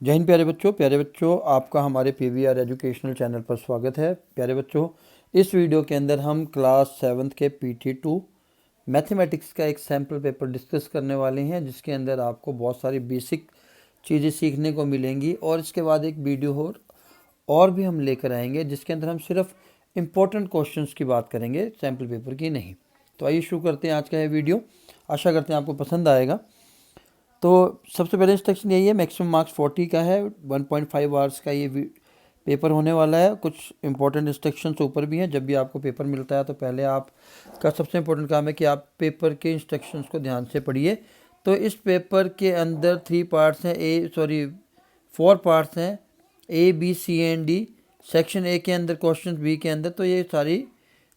जय हिंद प्यारे बच्चों आपका हमारे पीवीआर एजुकेशनल चैनल पर स्वागत है। प्यारे बच्चों, इस वीडियो के अंदर हम क्लास 7th के PT2 मैथमेटिक्स का एक सैम्पल पेपर डिस्कस करने वाले हैं, जिसके अंदर आपको बहुत सारी बेसिक चीज़ें सीखने को मिलेंगी और इसके बाद एक वीडियो और भी हम लेकर आएंगे, जिसके अंदर हम सिर्फ इम्पोर्टेंट क्वेश्चंस की बात करेंगे, सैम्पल पेपर की नहीं। तो आइए शुरू करते हैं आज का ये वीडियो। आशा करते हैं आपको पसंद आएगा। तो सबसे पहले इंस्ट्रक्शन यही है, मैक्सिमम मार्क्स 40 का है, 1.5 आवर्स का ये पेपर होने वाला है। कुछ इंपॉर्टेंट इंस्ट्रक्शंस ऊपर भी हैं। जब भी आपको पेपर मिलता है तो पहले आपका सबसे इम्पोर्टेंट काम है कि आप पेपर के इंस्ट्रक्शंस को ध्यान से पढ़िए। तो इस पेपर के अंदर 4 पार्ट्स हैं, A, B, C and D। Section A के अंदर क्वेश्चन, B के अंदर, तो ये सारी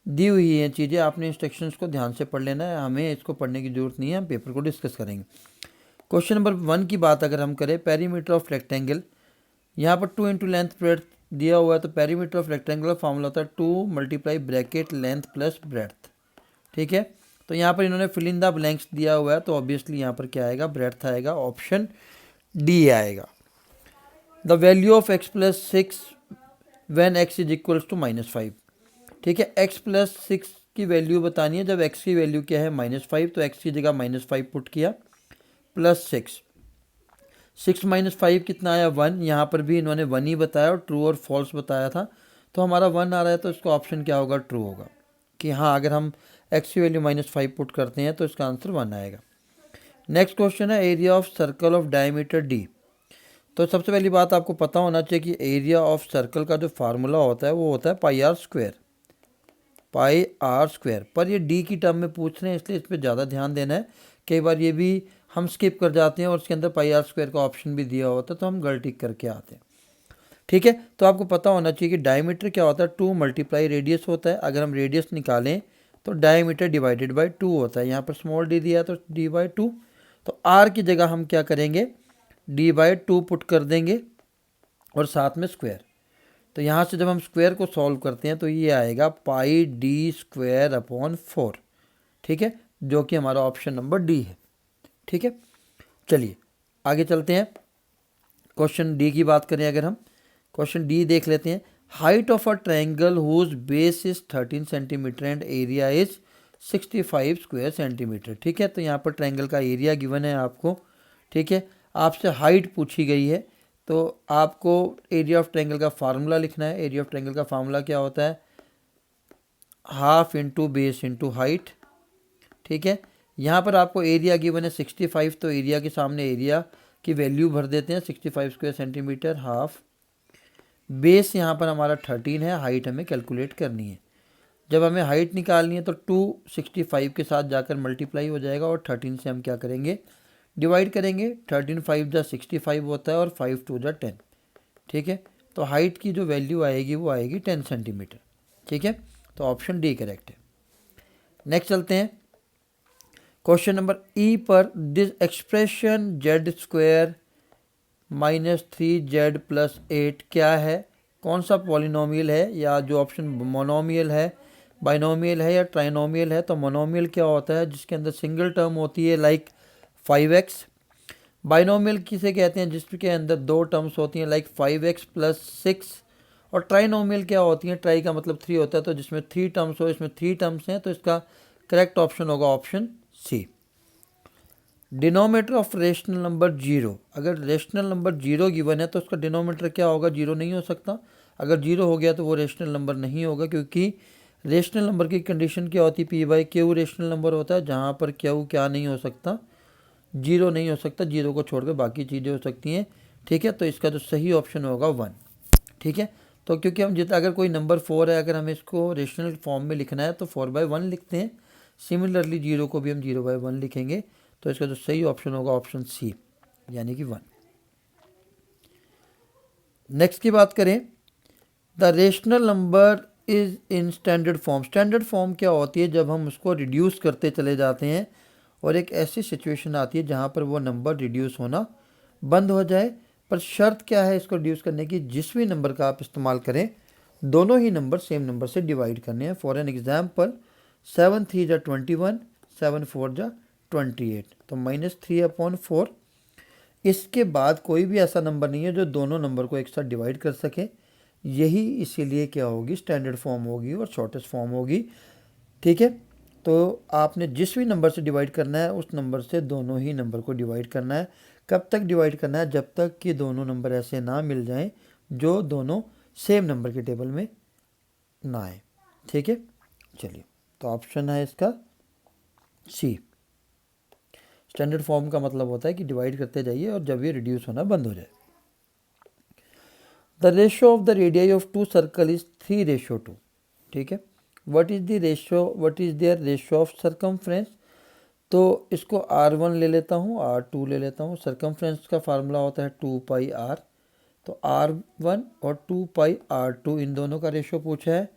दी हुई हैं चीज़ें। आपने इंस्ट्रक्शंस को ध्यान से पढ़ लेना है, हमें इसको पढ़ने की ज़रूरत नहीं है, हम पेपर को डिस्कस करेंगे। क्वेश्चन नंबर 1 की बात अगर हम करें, पेरीमीटर ऑफ रेक्टेंगल, यहाँ पर 2 इंटू लेंथ ब्रेड्थ दिया हुआ है। तो पेरीमीटर ऑफ रेक्टेंगल का फॉर्मूला होता है 2 multiply bracket length plus breadth. ठीक है, तो यहाँ पर इन्होंने फिल इन द ब्लैंक्स दिया हुआ है, तो ऑब्वियसली यहाँ पर क्या आएगा, ब्रेड्थ आएगा, ऑप्शन डी आएगा। The value of x plus 6 when x is equals to -5। ठीक है, x प्लस 6 की वैल्यू बतानी है। जब x की वैल्यू क्या है -5, तो x की जगह -5 पुट किया, प्लस 6 माइनस 5 कितना आया 1। यहाँ पर भी इन्होंने 1 ही बताया और ट्रू और फॉल्स बताया था, तो हमारा 1 आ रहा है, तो इसका ऑप्शन क्या होगा, ट्रू होगा कि हाँ, अगर हम x की वैल्यू -5 पुट करते हैं तो इसका आंसर 1 आएगा। नेक्स्ट क्वेश्चन है area of circle of diameter d। तो सबसे पहली बात आपको पता होना चाहिए कि एरिया ऑफ सर्कल का जो फार्मूला होता है वो होता है पाई आर स्क्वायर, पर ये d की टर्म में पूछ रहे हैं, इसलिए इस पर ज़्यादा ध्यान देना है। कई बार ये भी हम स्किप कर जाते हैं और उसके अंदर पाई आर स्क्वायर का ऑप्शन भी दिया होता है, तो हम गलती करके आते हैं। ठीक है, तो आपको पता होना चाहिए कि डायमीटर क्या होता है, 2 मल्टीप्लाई रेडियस होता है। अगर हम रेडियस निकालें तो डायमीटर डिवाइडेड बाय 2 होता है। यहाँ पर स्मॉल d दिया है तो d/2, तो r की जगह हम क्या करेंगे, d/2 पुट कर देंगे और साथ में स्क्वायर। तो यहाँ से जब हम स्क्वायर को सॉल्व करते हैं तो ये आएगा पाई d²/4। ठीक है, जो कि हमारा ऑप्शन नंबर डी है। ठीक है, चलिए आगे चलते हैं। क्वेश्चन डी की बात करें, अगर हम क्वेश्चन डी देख लेते हैं। Height of a triangle whose base is 13 centimetre and area is 65 square centimetre. ठीक है, तो यहाँ पर ट्रायंगल का एरिया गिवन है आपको। ठीक है, आपसे हाइट पूछी गई है, तो आपको एरिया ऑफ ट्रायंगल का फार्मूला लिखना है। एरिया ऑफ ट्रायंगल का फार्मूला क्या होता है, half into base into height. ठीक है, यहाँ पर आपको एरिया गिवन है 65, तो एरिया के सामने एरिया की वैल्यू भर देते हैं, 65 स्क्वायर सेंटीमीटर हाफ। बेस यहाँ पर हमारा 13 है, हाइट हमें कैलकुलेट करनी है। जब हमें हाइट निकालनी है तो 265 के साथ जाकर मल्टीप्लाई हो जाएगा और 13 से हम क्या करेंगे, डिवाइड करेंगे। 13 5 जा 65 होता है और 5 2 जा 10। ठीक है, तो हाइट की जो वैल्यू आएगी वो आएगी 10 सेंटीमीटर। ठीक है, तो ऑप्शन डी करेक्ट है। नेक्स्ट चलते हैं क्वेश्चन नंबर ई पर। दिस एक्सप्रेशन z² -3z + 8 क्या है, कौन सा पॉलिनोमियल है, या जो ऑप्शन मोनोमियल है, बाइनोमियल है या ट्राइनोमियल है। तो मोनोमियल क्या होता है, जिसके अंदर सिंगल टर्म होती है, लाइक 5x। बाइनोमियल किसे कहते हैं, जिसके अंदर 2 टर्म्स होती हैं, लाइक 5x + 6। और ट्राइनोमियल क्या होती है, ट्राई का मतलब 3 होता है, तो जिसमें 3 टर्म्स हो, इसमें 3 टर्म्स हैं, तो इसका करेक्ट ऑप्शन होगा option C. Denominator of rational number 0। अगर रेशनल नंबर 0 गिवन है तो उसका डिनोमीटर क्या होगा, 0 नहीं हो सकता। अगर 0 हो गया तो वो रेशनल नंबर नहीं होगा, क्योंकि रेशनल नंबर की कंडीशन क्या होती है, p/q रेशनल नंबर होता है, जहाँ पर q क्या नहीं हो सकता, 0 नहीं हो सकता। 0 को छोड़कर बाकी चीज़ें हो सकती हैं। ठीक है, तो इसका जो सही ऑप्शन होगा 1। ठीक है, तो क्योंकि हम जितना, अगर कोई नंबर 4 है, अगर हमें इसको रेशनल फॉर्म में लिखना है तो 4/1 लिखते हैं। सिमिलरली 0 को भी हम 0/1 लिखेंगे, तो इसका जो सही ऑप्शन होगा ऑप्शन सी, यानी कि 1। नेक्स्ट की बात करें, the rational number is in standard form. Standard form क्या होती है, जब हम उसको रिड्यूस करते चले जाते हैं और एक ऐसी सिचुएशन आती है जहाँ पर वो नंबर रिड्यूस होना बंद हो जाए। पर शर्त क्या है इसको रिड्यूस करने की, जिस भी नंबर का आप इस्तेमाल करें, दोनों ही नंबर सेम नंबर से डिवाइड करने हैं। फॉर एन एग्जाम्पल, 7 3 जा 21, 7 4 जा 28, तो -3/4 इसके बाद कोई भी ऐसा नंबर नहीं है जो दोनों नंबर को एक साथ डिवाइड कर सके। यही इसीलिए क्या होगी, स्टैंडर्ड फॉर्म होगी और शॉर्टेस्ट फॉर्म होगी। ठीक है, तो आपने जिस भी नंबर से डिवाइड करना है उस नंबर से दोनों ही नंबर को डिवाइड करना है। कब तक डिवाइड करना है, जब तक कि दोनों नंबर ऐसे ना मिल जाएं जो दोनों सेम नंबर के टेबल में ना आए। ठीक है, चलिए, तो ऑप्शन है इसका सी। स्टैंडर्ड फॉर्म का मतलब होता है कि डिवाइड करते जाइए और जब ये रिड्यूस होना बंद हो जाए। The ratio of the radii of two circle is 3:2। ठीक है, what is the ratio, what is their ratio of circumference. तो इसको R1 ले लेता हूँ, R2 ले लेता हूँ। सरकमफ्रेंस का फार्मूला होता है 2πr। तो R1 और 2πr2 इन दोनों का रेशियो पूछा है,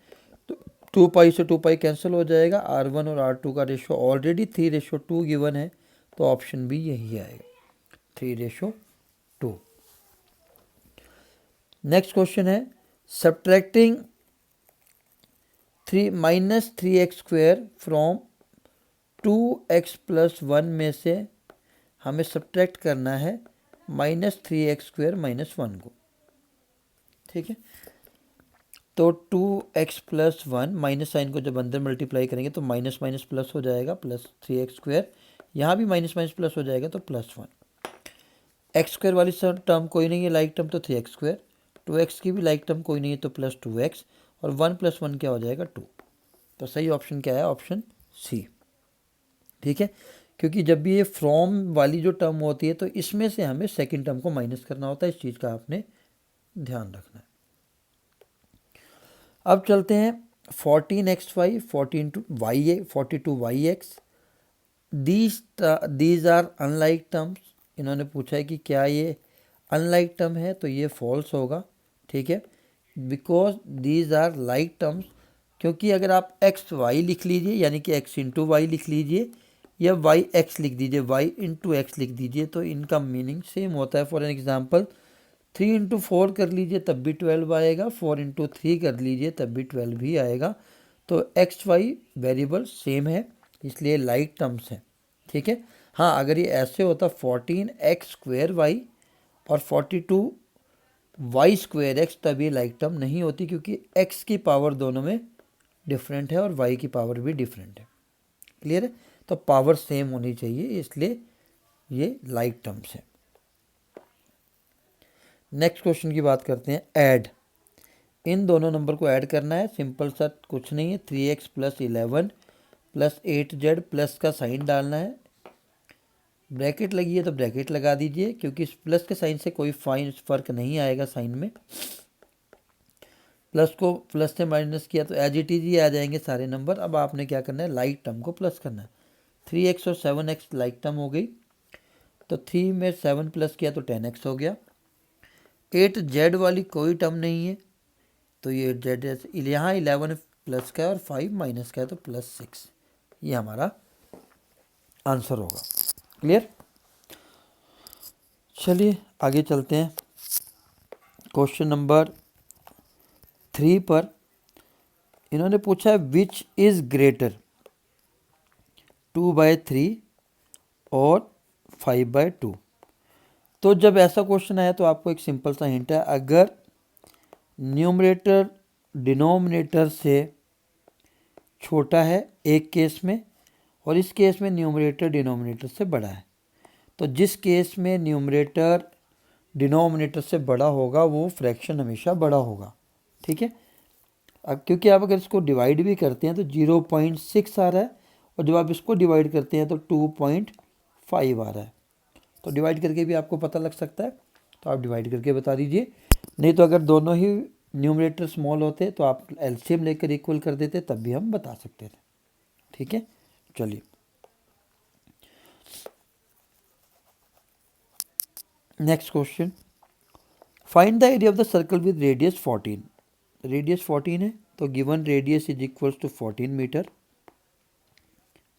तो 2π से 2π कैंसिल हो जाएगा। R1 और R2 का रेशियो ऑलरेडी 3:2 गिवन है, तो ऑप्शन बी यही आएगा, 3:2। नेक्स्ट क्वेश्चन है, सब्ट्रैक्टिंग -3x² फ्रॉम 2x+1 में से हमें सब्ट्रैक्ट करना है -3x² -1 को। ठीक है, तो 2x+1 माइनस साइन को जब अंदर मल्टीप्लाई करेंगे तो माइनस माइनस प्लस हो जाएगा, +3x²। यहाँ भी माइनस माइनस प्लस हो जाएगा तो +1। x² वाली टर्म कोई नहीं है लाइक टर्म, तो 3x²। 2x की भी लाइक टर्म कोई नहीं है तो +2x, और 1 + 1 क्या हो जाएगा 2। तो सही ऑप्शन क्या है, ऑप्शन सी। ठीक है, क्योंकि जब भी ये फ्रॉम वाली जो टर्म होती है तो इसमें से हमें सेकंड टर्म को माइनस करना होता है, इस चीज़ का आपने ध्यान रखना है। अब चलते हैं 14xy 42yx। These are unlike terms. इन्होंने पूछा है कि क्या ये अनलाइक टर्म है, तो ये फॉल्स होगा। ठीक है, because these are like terms, क्योंकि अगर आप एक्स वाई लिख लीजिए यानी कि x इंटू वाई लिख लीजिए, या y x लिख दीजिए, y इंटू एक्स लिख दीजिए, तो इनका मीनिंग सेम होता है। फॉर एन एग्जाम्पल 3 × 4 कर लीजिए तब भी 12 आएगा, 4 × 3 कर लीजिए तब भी 12 ही आएगा। तो एक्स वाई वेरिएबल सेम है, इसलिए लाइक टर्म्स हैं। ठीक है, हाँ, अगर ये ऐसे होता 14x² और 42y² तब ये लाइक टर्म नहीं होती, क्योंकि x की पावर दोनों में डिफरेंट है और y की पावर भी डिफरेंट है। क्लियर है, तो पावर सेम होनी चाहिए, इसलिए ये लाइक टर्म्स है। नेक्स्ट क्वेश्चन की बात करते हैं, ऐड। इन दोनों नंबर को ऐड करना है, सिंपल सा कुछ नहीं है। 3x + 11 + 8z प्लस का साइन डालना है। ब्रैकेट लगी है तो ब्रैकेट लगा दीजिए, क्योंकि इस प्लस के साइन से कोई फर्क नहीं आएगा साइन में। प्लस को प्लस से माइनस किया तो एज इट इज ही आ जाएंगे सारे नंबर। अब आपने क्या करना है, लाइक टर्म को प्लस करना है। 3x और 7x लाइक टर्म हो गई, तो 3 में 7 प्लस किया तो 10x हो गया। 8z वाली कोई टर्म नहीं है, तो ये z यहाँ 11 प्लस का है और 5 माइनस का है, तो +6। ये हमारा आंसर होगा। क्लियर, चलिए आगे चलते हैं। क्वेश्चन नंबर 3 पर इन्होंने पूछा है विच इज़ ग्रेटर 2/3 और 5/2। तो जब ऐसा क्वेश्चन आया तो आपको एक सिंपल सा हिंट है, अगर न्यूमरेटर डिनोमिनेटर से छोटा है एक केस में और इस केस में न्यूमरेटर डिनोमिनेटर से बड़ा है, तो जिस केस में न्यूमरेटर डिनोमिनेटर से बड़ा होगा वो फ्रैक्शन हमेशा बड़ा होगा। ठीक है, अब क्योंकि आप अगर इसको डिवाइड भी करते हैं तो 0.6 आ रहा है, और जब आप इसको डिवाइड करते हैं तो 2.5 आ रहा है। तो डिवाइड करके भी आपको पता लग सकता है, तो आप डिवाइड करके बता दीजिए। नहीं तो अगर दोनों ही न्यूमरेटर स्मॉल होते तो आप एलसीएम लेकर इक्वल कर देते, तब भी हम बता सकते थे। ठीक है, चलिए next question, find the area of the circle with radius 14। Radius 14 है, तो given radius is equals to 14 metre.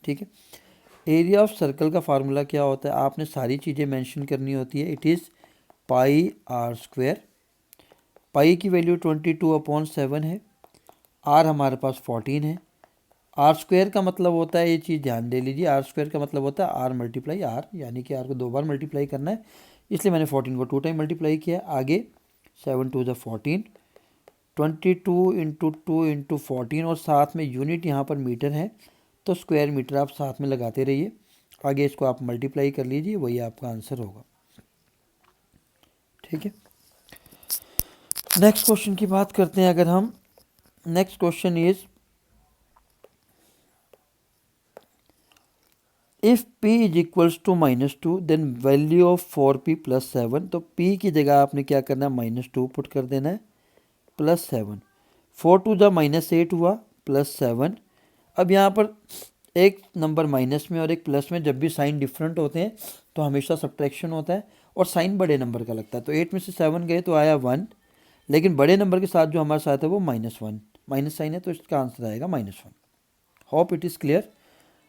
ठीक है, एरिया ऑफ सर्कल का फार्मूला क्या होता है, आपने सारी चीज़ें मेंशन करनी होती है। It is πr²। पाई की वैल्यू 22/7 है, आर हमारे पास 14 है। r² का मतलब होता है, ये चीज़ ध्यान दे लीजिए, r² का मतलब होता है r × r, यानी कि r को 2 बार मल्टीप्लाई करना है। इसलिए मैंने 14 को 2 टाइम मल्टीप्लाई किया। आगे 7 2 14, 22 इंटू 2 इंटू 14 और साथ में यूनिट यहाँ पर मीटर है तो स्क्वायर मीटर आप साथ में लगाते रहिए। आगे इसको आप मल्टीप्लाई कर लीजिए, वही आपका आंसर होगा। ठीक है, नेक्स्ट क्वेश्चन की बात करते हैं। अगर हम next question is if p is equals to -2 then value of 4p + 7। तो p की जगह आपने क्या करना है, -2 पुट कर देना है +7। 4 2 जा -8 हुआ +7। अब यहाँ पर एक नंबर माइनस में और एक प्लस में जब भी साइन डिफरेंट होते हैं तो हमेशा सब्ट्रैक्शन होता है और साइन बड़े नंबर का लगता है। तो 8 में से 7 गए तो आया 1, लेकिन बड़े नंबर के साथ जो हमारे साथ है वो -1, माइनस साइन है तो इसका आंसर आएगा -1। Hope it is clear.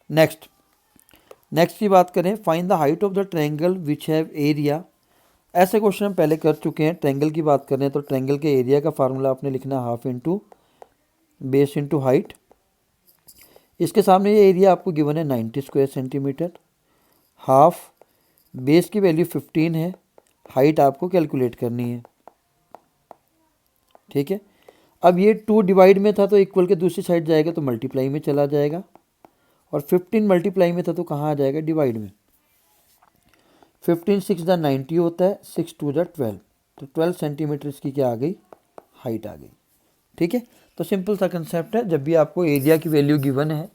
Next की बात करें, find the height of the triangle which have area. ऐसे क्वेश्चन हम पहले कर चुके हैं। ट्रायंगल की बात करें तो ट्रायंगल के एरिया का फार्मूला आपने लिखना है 1/2 इंटू बेस इंटू हाइट। इसके सामने ये एरिया आपको गिवन है 90 स्क्वायर सेंटीमीटर, हाफ बेस की वैल्यू 15 है, हाइट आपको कैलकुलेट करनी है। ठीक है, अब ये 2 डिवाइड में था तो इक्वल के दूसरी साइड जाएगा तो मल्टीप्लाई में चला जाएगा, और 15 मल्टीप्लाई में था तो कहाँ आ जाएगा, डिवाइड में। 15 6 दा 90 होता है, 6 2 दा 12, तो 12 सेंटीमीटर इसकी क्या आ गई, हाइट आ गई। ठीक है, तो सिंपल सा कंसेप्ट है। जब भी आपको एरिया की वैल्यू गिवन है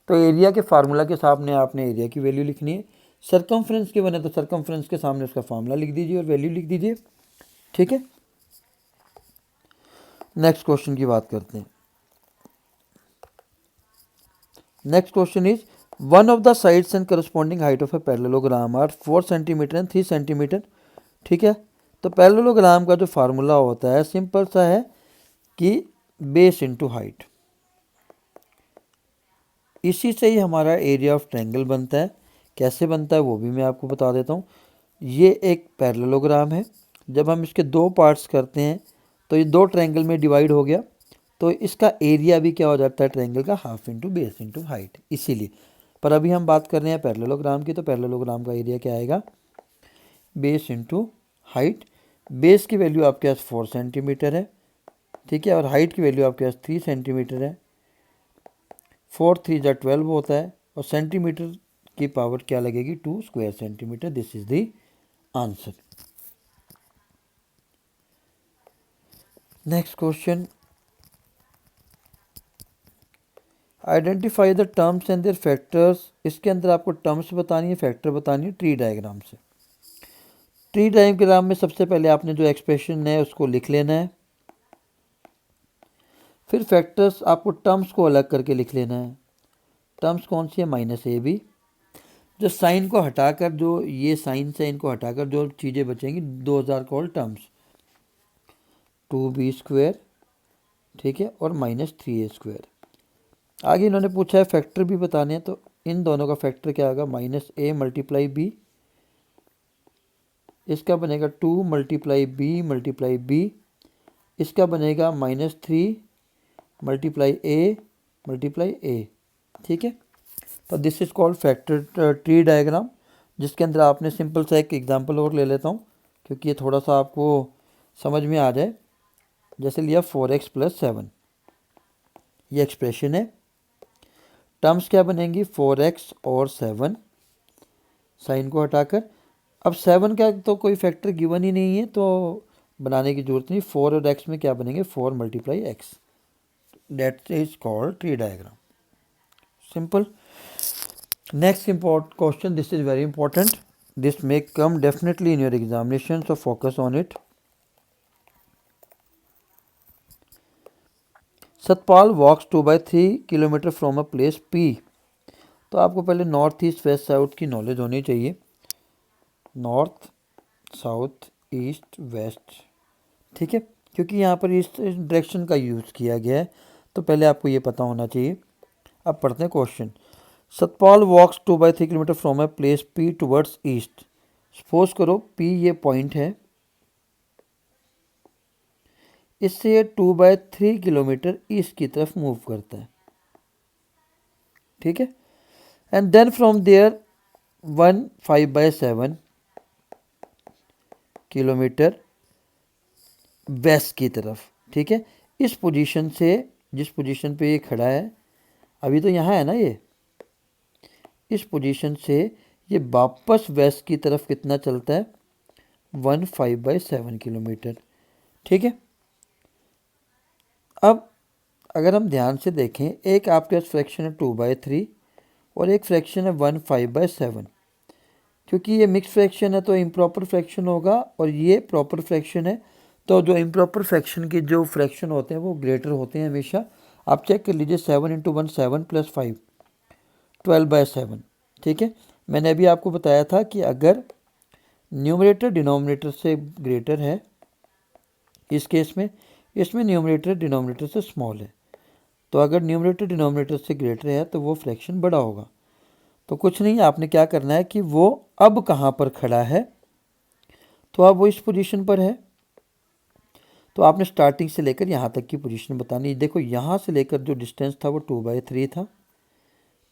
तो एरिया के फार्मूला के सामने आपने एरिया की वैल्यू लिखनी है। सर्कमफ्रेंस गिवन है तो सर्कमफ्रेंस के सामने उसका फार्मूला लिख दीजिए और वैल्यू लिख दीजिए। ठीक है, नेक्स्ट क्वेश्चन की बात करते हैं। Next question is one of the sides and corresponding height of a parallelogram are 4 centimetre and 3 centimetre. ठीक है, तो पैरेललोग्राम का जो फार्मूला होता है सिंपल सा है कि बेस इंटू हाइट। इसी से ही हमारा एरिया ऑफ ट्रायंगल बनता है। कैसे बनता है वो भी मैं आपको बता देता हूँ। ये एक पैरेललोग्राम है, जब हम इसके 2 पार्ट्स करते हैं तो ये 2 ट्रायंगल में डिवाइड हो गया, तो इसका एरिया भी क्या हो जाता है ट्रायंगल का, 1/2 इंटू बेस इंटू हाइट। इसीलिए, पर अभी हम बात कर रहे हैं पैरेललोग्राम की, तो पैरेललोग्राम का एरिया क्या आएगा, बेस इंटू हाइट। बेस की वैल्यू आपके पास 4 सेंटीमीटर है, ठीक है, और हाइट की वैल्यू आपके पास 3 सेंटीमीटर है। 4 3 जा 12 होता है, और सेंटीमीटर की पावर क्या लगेगी, 2 square centimetre. This is the answer. Next question, identify the terms and their factors. इसके अंदर आपको टर्म्स बतानी है, फैक्टर बतानी है ट्री डायग्राम से। ट्री डायग्राम में सबसे पहले आपने जो एक्सप्रेशन है उसको लिख लेना है, फिर फैक्टर्स आपको टर्म्स को अलग करके लिख लेना है। टर्म्स कौन सी है, -ab। जो साइन को हटाकर, जो ये साइन से इनको हटाकर जो चीज़ें बचेंगी 2000 कॉल टर्म्स, 2b², ठीक है, और -3a²। आगे इन्होंने पूछा है फैक्टर भी बताने हैं, तो इन दोनों का फैक्टर क्या होगा, -a मल्टीप्लाई b, इसका बनेगा 2 मल्टीप्लाई b, इसका बनेगा -3 मल्टीप्लाई a। ठीक है, तो this is called factor tree diagram, जिसके अंदर आपने सिंपल सा एक एग्जांपल और ले लेता हूँ क्योंकि ये थोड़ा सा आपको समझ में आ जाए। जैसे लिया 4x + 7, ये एक्सप्रेशन है। टर्म्स क्या बनेंगी, 4x और 7, साइन को हटाकर। अब 7 का तो कोई फैक्टर गिवन ही नहीं है तो बनाने की जरूरत नहीं। 4 और x में क्या बनेंगे, 4 multiply x। That is called tree diagram, simple. Next import question, this is very important, this may come definitely in your examination, so focus on it. Satpal walks 2/3 kilometre from a place P। तो आपको पहले north east west south की knowledge होनी चाहिए, north south east west, ठीक है, क्योंकि यहाँ पर इस डायरेक्शन का यूज़ किया गया है तो पहले आपको ये पता होना चाहिए। अब पढ़ते हैं question. Satpal walks 2/3 kilometre from a place P towards east. Suppose करो P ये पॉइंट है, इससे ये 2/3 किलोमीटर ईस्ट की तरफ मूव करता है, ठीक है, and then from there 1 5/7 kilometre west की तरफ। ठीक है, इस पोजीशन से, जिस पोजीशन पे ये खड़ा है अभी तो यहाँ है ना ये, इस पोजीशन से ये वापस वेस्ट की तरफ कितना चलता है, 15/7 किलोमीटर। ठीक है, अब अगर हम ध्यान से देखें, एक आपके पास फ्रैक्शन है 2/3 और एक फ्रैक्शन है 15/7। क्योंकि ये मिक्स फ्रैक्शन है तो इम्प्रॉपर फ्रैक्शन होगा और ये प्रॉपर फ्रैक्शन है, तो जो इम्प्रॉपर फ्रैक्शन के जो फ्रैक्शन होते हैं वो ग्रेटर होते हैं हमेशा। आप चेक कर लीजिए, 7 × 1 7 + 5 12/7। ठीक है, मैंने अभी आपको बताया था कि अगर न्यूमरेटर डिनोमिनेटर से ग्रेटर है, इस केस में इसमें न्यूमरेटर डिनोमिनेटर से स्मॉल है, तो अगर न्यूमरेटर डिनोमिनेटर से ग्रेटर है तो वो फ्रैक्शन बड़ा होगा। तो कुछ नहीं, आपने क्या करना है कि वो अब कहाँ पर खड़ा है, तो अब वो इस पोजीशन पर है, तो आपने स्टार्टिंग से लेकर यहाँ तक की पोजीशन बतानी। देखो यहाँ से लेकर जो डिस्टेंस था वो 2/3 था।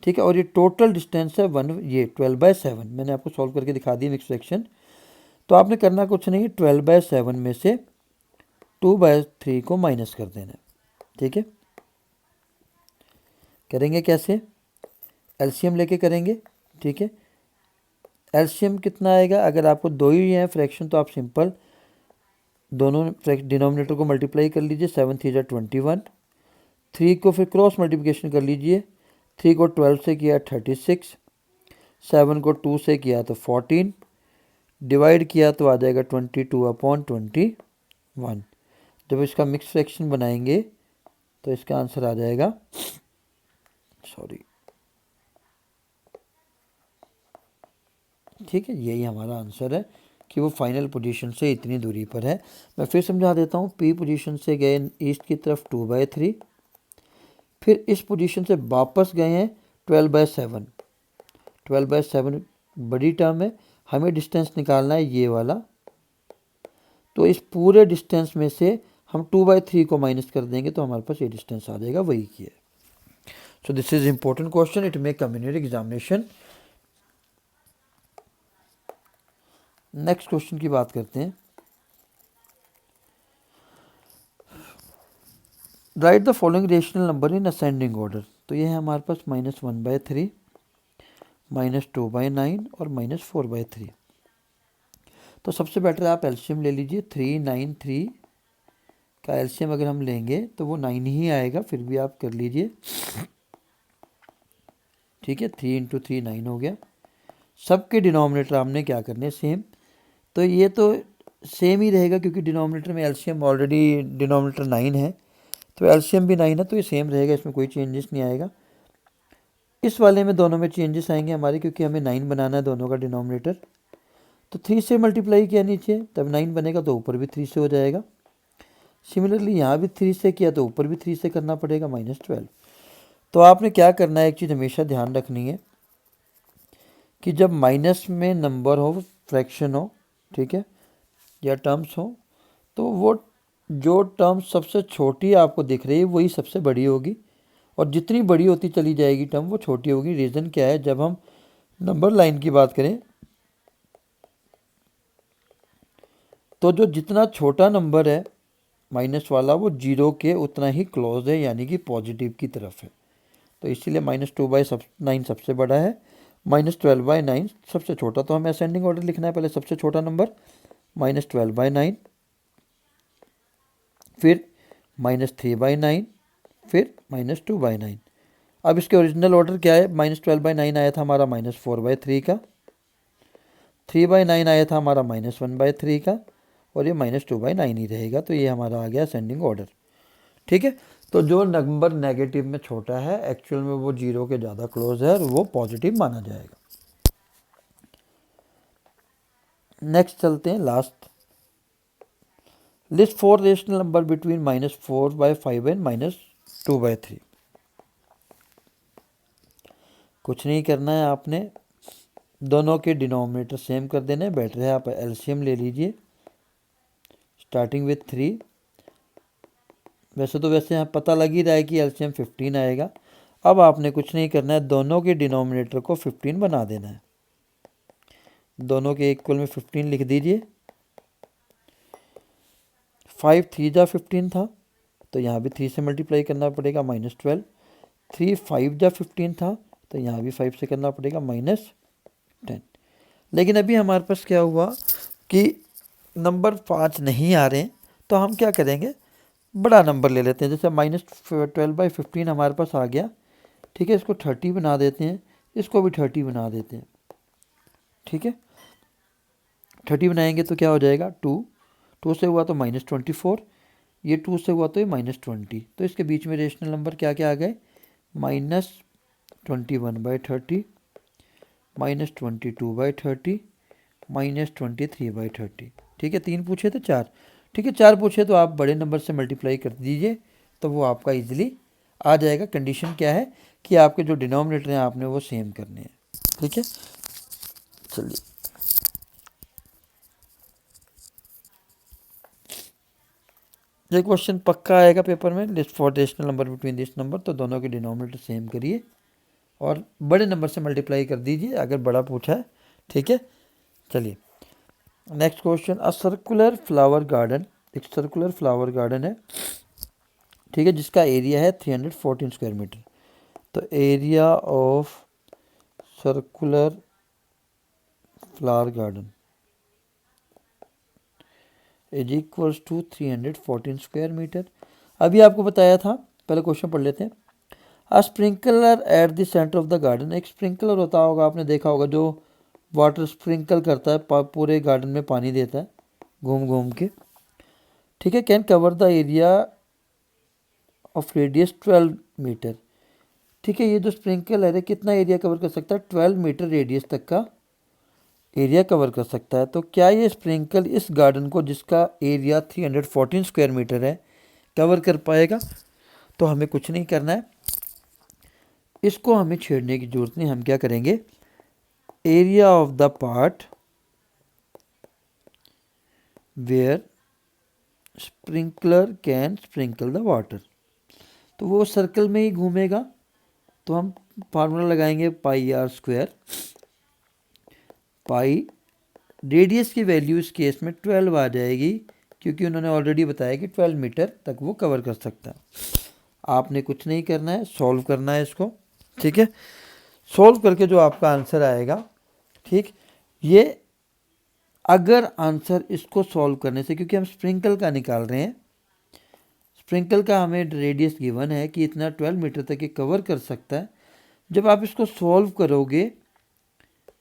ठीक है, और ये टोटल डिस्टेंस है 12/7। मैंने आपको सॉल्व करके दिखा दी मिक्स फ्रैक्शन। तो आपने करना कुछ नहीं, 12/7 में से 2/3 को माइनस कर देना है। ठीक है, करेंगे कैसे, एलसीएम लेके करेंगे। ठीक है, एलसीएम कितना आएगा, अगर आपको दो ही हैं फ्रैक्शन तो आप सिंपल दोनों डिनोमिनेटर को मल्टीप्लाई कर लीजिए, 7 × 3 = 21। 3 को फिर क्रॉस मल्टीप्लिकेशन कर लीजिए, 3 को 12 से किया 36, 7 को 2 से किया तो 14, डिवाइड किया तो आ जाएगा 22/21। जब इसका मिक्स फ्रैक्शन बनाएंगे तो इसका आंसर आ जाएगा, ठीक है, यही हमारा आंसर है कि वो फाइनल पोजीशन से इतनी दूरी पर है। मैं फिर समझा देता हूँ, पी पोजीशन से गए ईस्ट की तरफ 2/3, फिर इस पोजीशन से वापस गए हैं 12/7। 12/7 बड़ी टर्म है, हमें डिस्टेंस निकालना है ये वाला, तो इस पूरे डिस्टेंस में से हम 2/3 को माइनस कर देंगे तो हमारे पास ये डिस्टेंस आ जाएगा, वही की है। So this is important question, it may come in your examination. Next question की बात करते हैं। Right the following rational number in ascending order. तो ये है हमारे पास -1/3, -2/9 और -4/3। तो सबसे बेटर आप एलसीएम ले लीजिए। 3 9 3 का एलसीएम अगर हम लेंगे तो वो 9 ही आएगा, फिर भी आप कर लीजिए। ठीक है, 3 × 3 9 हो गया। सबके डिनोमिनेटर हमने क्या करने, सेम। तो ये तो सेम ही रहेगा क्योंकि डिनोमिनेटर में एलसीएम ऑलरेडी डिनोमिनेटर 9 है, तो एलसीएम भी 9 है, तो ये सेम रहेगा, इसमें कोई चेंजेस नहीं आएगा। इस वाले में दोनों में चेंजेस आएंगे हमारे, क्योंकि हमें 9 बनाना है दोनों का डिनोमिनेटर। तो 3 से मल्टीप्लाई किया नीचे, तब 9 बनेगा, तो ऊपर भी 3 से हो जाएगा। सिमिलरली यहाँ भी 3 से किया तो ऊपर भी 3 से करना पड़ेगा, -12। तो आपने क्या करना है, एक चीज़ हमेशा ध्यान रखनी है कि जब माइनस में नंबर हो, फ्रैक्शन हो, ठीक है, या टर्म्स हो, तो वो जो टर्म सबसे छोटी आपको दिख रही है वही सबसे बड़ी होगी, और जितनी बड़ी होती चली जाएगी टर्म वो छोटी होगी। रीज़न क्या है, जब हम नंबर लाइन की बात करें तो जो जितना छोटा नंबर है माइनस वाला, वो 0 के उतना ही क्लोज है, यानी कि पॉजिटिव की तरफ है। तो इसीलिए -2/9 सबसे बड़ा है, -12/9 सबसे छोटा। तो हमें असेंडिंग ऑर्डर लिखना है, पहले सबसे छोटा नंबर -12/9, फिर -3/9, फिर -2/9। अब इसके ओरिजिनल ऑर्डर क्या है, -12/9 आया था हमारा -4/3 का, 3/9 आया था हमारा -1/3 का, और ये -2/9 ही रहेगा। तो ये हमारा आ गया असेंडिंग ऑर्डर। ठीक है, तो जो नंबर नेगेटिव में छोटा है एक्चुअल में वो 0 के ज़्यादा क्लोज है और वो पॉजिटिव माना जाएगा। नेक्स्ट चलते हैं, last. List 4 rational number between -4/5 and -2/3। कुछ नहीं करना है, आपने दोनों के डिनोमिनेटर सेम कर देने। बेटर है आप एलसीएम ले लीजिए, स्टार्टिंग विथ 3। वैसे यहाँ पता लग ही रहा है कि एलसीएम 15 आएगा। अब आपने कुछ नहीं करना है, दोनों के डिनोमिनेटर को 15 बना देना है। दोनों के इक्वल में 15 लिख दीजिए। 5 3 जा 15 था, तो यहाँ भी 3 से मल्टीप्लाई करना पड़ेगा -12। 3 5 जा 15 था, तो यहाँ भी 5 से करना पड़ेगा -10। लेकिन अभी हमारे पास क्या हुआ कि नंबर 5 नहीं आ रहे हैं, तो हम क्या करेंगे, बड़ा नंबर ले लेते हैं। जैसे -12/15 हमारे पास आ गया, ठीक है, इसको 30 बना देते हैं, इसको भी 30 बना देते हैं, ठीक है। 30 बनाएंगे तो क्या हो जाएगा, 2 से हुआ तो -24, ये 2 से हुआ तो ये -20, तो इसके बीच में रेशनल नंबर क्या क्या आ गए, -21/30, -22/30, -23/30, ठीक है। 3 पूछे थे, 4, ठीक है, 4 पूछे तो आप बड़े नंबर से मल्टीप्लाई कर दीजिए, तो वो आपका इजीली आ जाएगा। कंडीशन क्या है कि आपके जो डिनोमिनेटर हैं आपने वो सेम करने हैं, ठीक है। चलिए, ये क्वेश्चन पक्का आएगा पेपर में, list for rational number between this number, तो दोनों के डिनोमिनेटर सेम करिए और बड़े नंबर से मल्टीप्लाई कर दीजिए अगर बड़ा पूछा है, ठीक है। चलिए next question, a circular flower garden, एक सर्कुलर फ्लावर गार्डन है, ठीक है, जिसका एरिया है 314 स्क्वायर मीटर। तो area of circular flower garden is equals to 314 square metre. अभी आपको बताया था, पहले क्वेश्चन पढ़ लेते हैं। A sprinkler at the centre of the garden, एक स्प्रिंकलर होता होगा, आपने देखा होगा, जो वाटर स्प्रिंकल करता है, पूरे गार्डन में पानी देता है घूम घूम के, ठीक है। Can cover the area of radius 12 metre, ठीक है। ये जो स्प्रिंकलर है कितना एरिया कवर कर सकता है, 12 मीटर रेडियस तक का एरिया कवर कर सकता है। तो क्या ये स्प्रिंकल इस गार्डन को, जिसका एरिया 314 स्क्वायर मीटर है, कवर कर पाएगा? तो हमें कुछ नहीं करना है, इसको हमें छेड़ने की जरूरत नहीं। हम क्या करेंगे, area of the part where sprinkler can sprinkle the water, तो वो सर्कल में ही घूमेगा। तो हम फार्मूला लगाएंगे πr², पाई रेडियस की वैल्यू इस केस में 12 आ जाएगी, क्योंकि उन्होंने ऑलरेडी बताया कि 12 मीटर तक वो कवर कर सकता है। आपने कुछ नहीं करना है, सॉल्व करना है इसको, ठीक है। सॉल्व करके जो आपका आंसर आएगा, ठीक, ये अगर आंसर इसको सॉल्व करने से, क्योंकि हम स्प्रिंकल का निकाल रहे हैं, स्प्रिंकल का हमें रेडियस गिवन है कि इतना 12 मीटर तक ये कवर कर सकता है। जब आप इसको सॉल्व करोगे,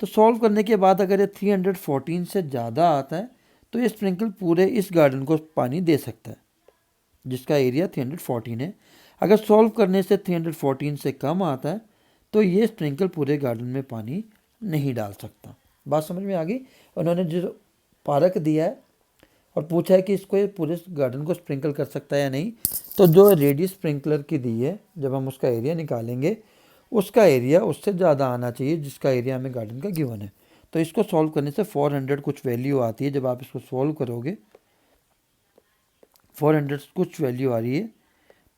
तो सॉल्व करने के बाद अगर ये 314 से ज़्यादा आता है, तो ये स्प्रिंकल पूरे इस गार्डन को पानी दे सकता है, जिसका एरिया 314 है। अगर सॉल्व करने से 314 से कम आता है, तो ये स्प्रिंकल पूरे गार्डन में पानी नहीं डाल सकता। बात समझ में आ गई? उन्होंने जो पारक दिया है और पूछा है कि इसको ये पूरे गार्डन को स्प्रिंकल कर सकता है या नहीं, तो जो रेडियस स्प्रिंकलर की दी है, जब हम उसका एरिया निकालेंगे, उसका एरिया उससे ज़्यादा आना चाहिए जिसका एरिया हमें गार्डन का गिवन है। तो इसको सॉल्व करने से 400 कुछ वैल्यू आती है। जब आप इसको सॉल्व करोगे, 400 कुछ वैल्यू आ रही है,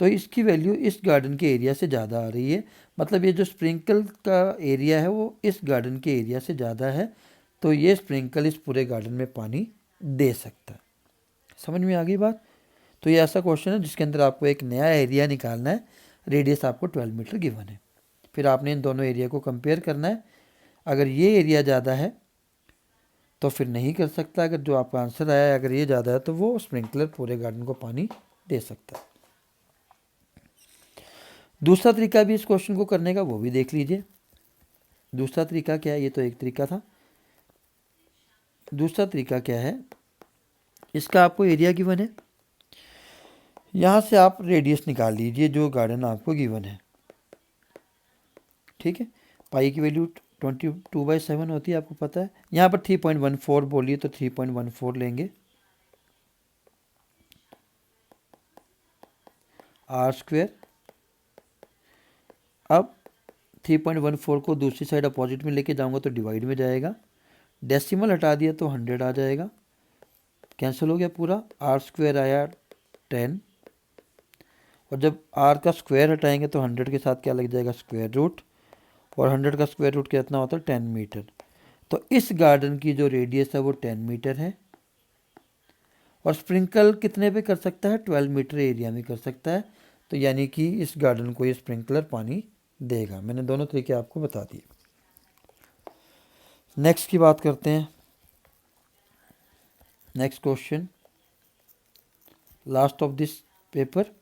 तो इसकी वैल्यू इस गार्डन के एरिया से ज़्यादा आ रही है। मतलब ये जो स्प्रिंकल का एरिया है वो इस गार्डन के एरिया से ज़्यादा है, तो ये स्प्रिंकल इस पूरे गार्डन में पानी दे सकता है। समझ में आ गई बात? तो ये ऐसा क्वेश्चन है जिसके अंदर आपको एक नया एरिया निकालना है, रेडियस आपको 12 मीटर गिवन है। फिर आपने इन दोनों एरिया को कंपेयर करना है। अगर ये एरिया ज़्यादा है तो फिर नहीं कर सकता, अगर जो आपका आंसर आया है अगर ये ज़्यादा है, तो वो स्प्रिंकलर पूरे गार्डन को पानी दे सकता है। दूसरा तरीका भी इस क्वेश्चन को करने का, वो भी देख लीजिए। दूसरा तरीका क्या है, ये तो एक तरीका था। दूसरा तरीका क्या है, इसका आपको एरिया गिवन है, यहाँ से आप रेडियस निकाल लीजिए जो गार्डन आपको गिवन है, ठीक है। पाई की वैल्यू 22/7 होती है, आपको पता है। यहाँ पर 3.14 बोलिए तो 3.14 लेंगे, r²। अब 3.14 को दूसरी साइड अपोजिट में लेके जाऊंगा तो डिवाइड में जाएगा, डेसिमल हटा दिया तो 100 आ जाएगा, कैंसिल हो गया पूरा। r² आया 10, और जब r का स्क्वायर हटाएंगे तो 100 के साथ क्या लग जाएगा, स्क्वायर रूट, और 100 का स्क्वायर रूट कितना होता है, 10 मीटर। तो इस गार्डन की जो रेडियस है वो 10 मीटर है, और स्प्रिंकल कितने पे कर सकता है, 12 मीटर एरिया में कर सकता है। तो यानी कि इस गार्डन को ये स्प्रिंकलर पानी देगा। मैंने दोनों तरीके आपको बता दिए। नेक्स्ट की बात करते हैं। Next question, last of this paper.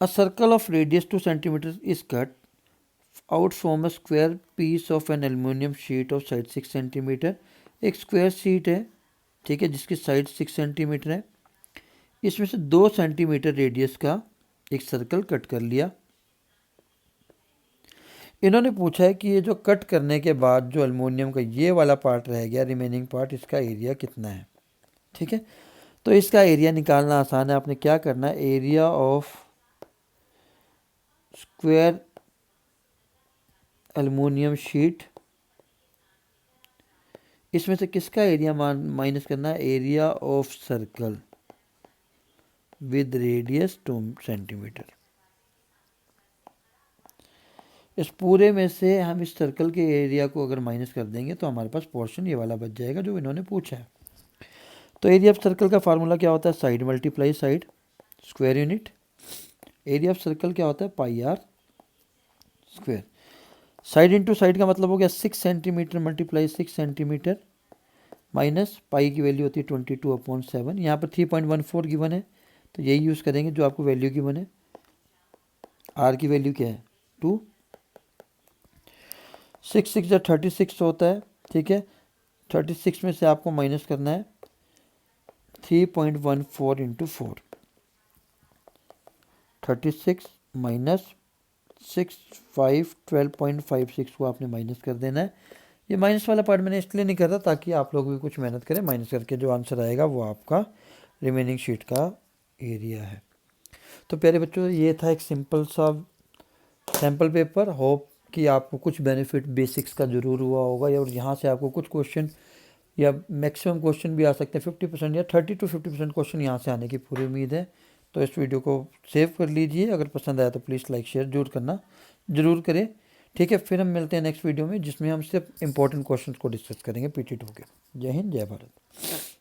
A circle of radius 2 centimeters is cut out from a square piece of an aluminum sheet of side 6 centimetre. एक स्क्वायर शीट है, ठीक है, जिसकी साइड 6 सेंटीमीटर है। इसमें से 2 सेंटीमीटर रेडियस का एक सर्कल कट कर लिया। इन्होंने पूछा है कि ये जो कट करने के बाद जो एल्युमिनियम का ये वाला पार्ट रह गया, रिमेनिंग पार्ट, इसका एरिया कितना है। ठीक है, तो इसका एरिया निकालना आसान है। आपने क्या करना है, area of square aluminium sheet, इसमें से किसका एरिया माइनस करना है, area of circle with radius 2 centimetre. इस पूरे में से हम इस सर्कल के एरिया को अगर माइनस कर देंगे तो हमारे पास पोर्शन ये वाला बच जाएगा जो इन्होंने पूछा है। तो एरिया ऑफ सर्कल का फार्मूला क्या होता है, side multiply side, square unit. Area of circle क्या होता है, pi r square. Side into side का मतलब हो गया 6 centimetre multiply 6 centimetre minus pi की वैल्यू होती है 22/7। यहाँ पर 3.14 गिवन है, तो यही यूज़ करेंगे जो आपको वैल्यू गिवन है। आर की वैल्यू क्या है, 2। 6 6 या 36 होता है, ठीक है। 36 में से आपको माइनस करना है 3.14 इंटू 4। 36 माइनस 6 5 12.56 को आपने माइनस कर देना है। ये माइनस वाला पार्ट मैंने इसलिए नहीं कर रहा ताकि आप लोग भी कुछ मेहनत करें। माइनस करके जो आंसर आएगा वो आपका रिमेनिंग शीट का एरिया है। तो प्यारे बच्चों, ये था एक सिंपल सा सैम्पल पेपर। होप कि आपको कुछ बेनिफिट बेसिक्स का ज़रूर हुआ होगा, और यहाँ से आपको कुछ क्वेश्चन या मैक्सिमम क्वेश्चन भी आ सकते हैं। 50% या 30 to 50% क्वेश्चन यहाँ से आने की पूरी उम्मीद है। तो इस वीडियो को सेव कर लीजिए। अगर पसंद आया तो प्लीज़ लाइक शेयर ज़रूर करें। ठीक है, फिर हम मिलते हैं नेक्स्ट वीडियो में, जिसमें हम सिर्फ इंपॉर्टेंट क्वेश्चन को डिस्कस करेंगे PT2 के। जय हिंद, जय भारत।